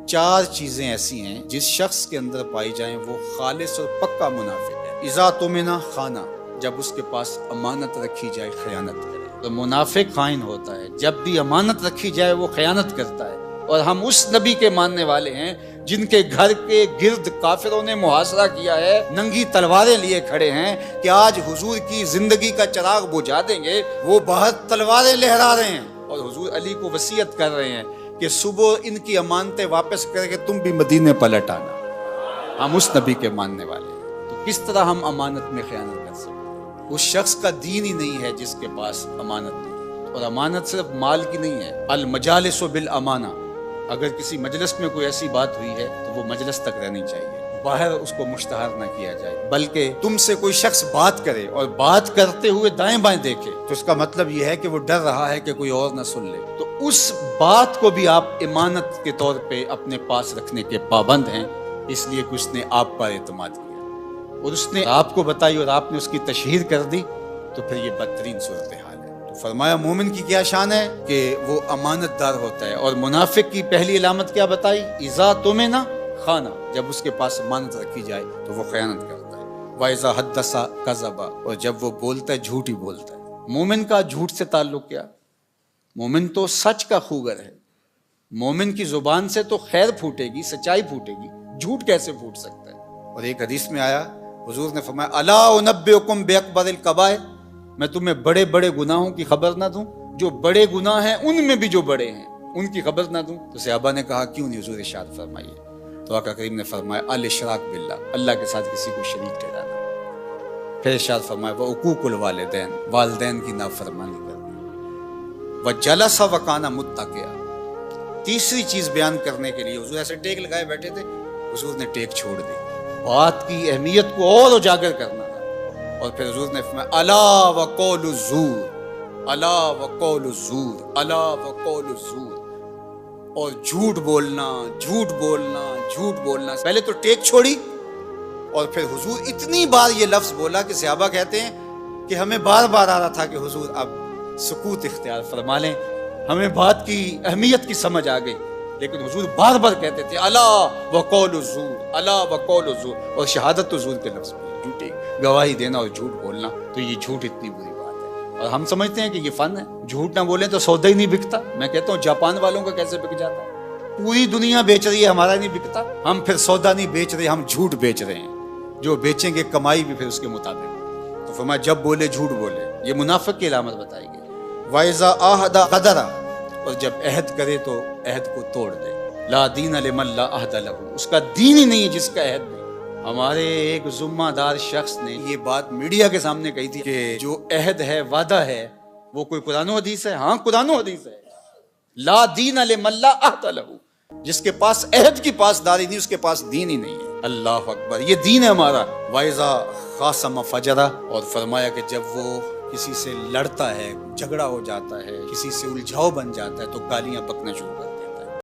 4 چیزیں ایسی ہیں جس شخص کے اندر پائی جائیں وہ خالص اور پکا منافق ہے۔ اذا تمنا خانہ، جب اس کے پاس امانت رکھی جائے خیانت کرے۔ تو منافق خائن ہوتا ہے، جب بھی امانت رکھی جائے وہ خیانت کرتا ہے۔ اور ہم اس نبی کے ماننے والے ہیں جن کے گھر کے گرد کافروں نے محاصرہ کیا ہے، ننگی تلواریں لیے کھڑے ہیں کہ آج حضور کی زندگی کا چراغ بجھا دیں گے۔ وہ باہر تلواریں لہرا رہے ہیں اور حضور علی کو وصیت کر رہے ہیں کہ صبح ان کی امانتیں واپس کر کے تم بھی مدینے پلٹ آنا۔ ہم اس نبی کے ماننے والے ہیں، تو کس طرح ہم امانت میں خیانت کر سکتے ہیں؟ اس شخص کا دین ہی نہیں ہے جس کے پاس امانت نہیں، اور امانت صرف مال کی نہیں ہے۔ المجالس بالامانہ، اگر کسی مجلس میں کوئی ایسی بات ہوئی ہے تو وہ مجلس تک رہنی چاہیے، باہر اس کو مشتہر نہ کیا جائے، بلکہ تم سے کوئی شخص بات کرے اور بات کرتے ہوئے دائیں بائیں دیکھے تو اس کا مطلب یہ ہے کہ وہ ڈر رہا ہے کہ کوئی اور نہ سن لے، تو اس بات کو بھی آپ امانت کے طور پہ اپنے پاس رکھنے کے پابند ہیں، اس لیے کہ اس نے آپ پر اعتماد کیا اور اس نے آپ کو بتائی اور آپ نے اس کی تشہیر کر دی، تو پھر یہ بدترین صورتحال ہے۔ فرمایا مومن کی کیا شان ہے کہ وہ امانت دار ہوتا ہے، اور منافق کی پہلی علامت کیا بتائی؟ اذا تمنا خانہ، جب اس کے پاس امانت رکھی جائے تو وہ خیانت کرتا ہے۔ واذا حدث کذب، اور جب وہ بولتا ہے جھوٹ ہی بولتا ہے۔ مومن کا جھوٹ سے تعلق کیا؟ مومن تو سچ کا خوگر ہے، مومن کی زبان سے تو خیر پھوٹے گی، سچائی پھوٹے گی، جھوٹ کیسے پھوٹ سکتا ہے؟ اور ایک حدیث میں آیا، حضور نے فرمایا الا انبئکم باکبر الکبائر، میں تمہیں بڑے بڑے گناہوں کی خبر نہ دوں؟ جو بڑے گناہ ہیں ان میں بھی جو بڑے ہیں ان کی خبر نہ دوں؟ تو صحابہ نے کہا کیوں نہیں حضور، ارشاد فرمائیے۔ تو آقا کریم نے فرمایا الاشراک باللہ، اللہ کے ساتھ کسی کو شریک ٹھہرانا۔ پھر ارشاد فرمایا وعقوق الوالدین، والدین کی نافرمانی کرنا۔ وجلس وکانا متکئا، تیسری چیز بیان کرنے کے لیے حضور ایسے ٹیک لگائے بیٹھے تھے، حضور نے ٹیک چھوڑ دی، بات کی اہمیت کو اور اجاگر کرنا۔ اور پھر حضور نے فرمایا الا وقول الزور، الا وقول الزور، الا وقول الزور، اور جھوٹ بولنا، جھوٹ بولنا، جھوٹ بولنا۔ پہلے تو ٹیک چھوڑی اور پھر حضور اتنی بار یہ لفظ بولا کہ صحابہ کہتے ہیں کہ ہمیں بار بار آ رہا تھا کہ حضور اب سکوت اختیار فرما لیں، ہمیں بات کی اہمیت کی سمجھ آ گئی، لیکن حضور بار بار کہتے تھے الا وقول الزور، الا وقول الزور، اور شہادت حضور کے لفظ میں جھوٹی گواہی دینا اور جھوٹ بولنا، تو یہ جھوٹ اتنی بری بات ہے۔ اور ہم سمجھتے ہیں کہ یہ فن ہے، جھوٹ نہ بولیں تو سودا ہی نہیں بکتا۔ میں کہتا ہوں جاپان والوں کا کیسے بک جاتا ہے؟ پوری دنیا بیچ رہی ہے، ہمارا نہیں بکتا۔ ہم پھر سودا نہیں بیچ رہے، ہم جھوٹ بیچ رہے ہیں، جو بیچیں گے کمائی بھی پھر اس کے مطابق۔ تو فرمایا جب بولے جھوٹ بولے، یہ منافق کی علامت بتائی گئی۔ وَإِذَا عَاهَدَ غَدَرَ، اور جب عہد کرے تو عہد کو توڑ دے۔ لا دین لمن لا عہد لہ، اس کا دین ہی نہیں ہے جس کا عہد نہیں۔ ہمارے ایک ذمہ دار شخص نے یہ بات میڈیا کے سامنے کہی تھی کہ جو عہد ہے، وعدہ ہے، وہ کوئی قرآن و حدیث ہے؟ ہاں قرآن و حدیث ہے۔ لا دین لمن لا عہد لہ، جس کے پاس عہد کی پاسداری نہیں، اس کے پاس دین ہی نہیں ہے۔ اللہ اکبر، یہ دین ہے ہمارا۔ وَإِذَا خَاصَمَ فَجَرَ، اور فرمایا کہ جب وہ کسی سے لڑتا ہے، جھگڑا ہو جاتا ہے، کسی سے الجھاؤ بن جاتا ہے تو گالیاں بکنا شروع کرتا ہے۔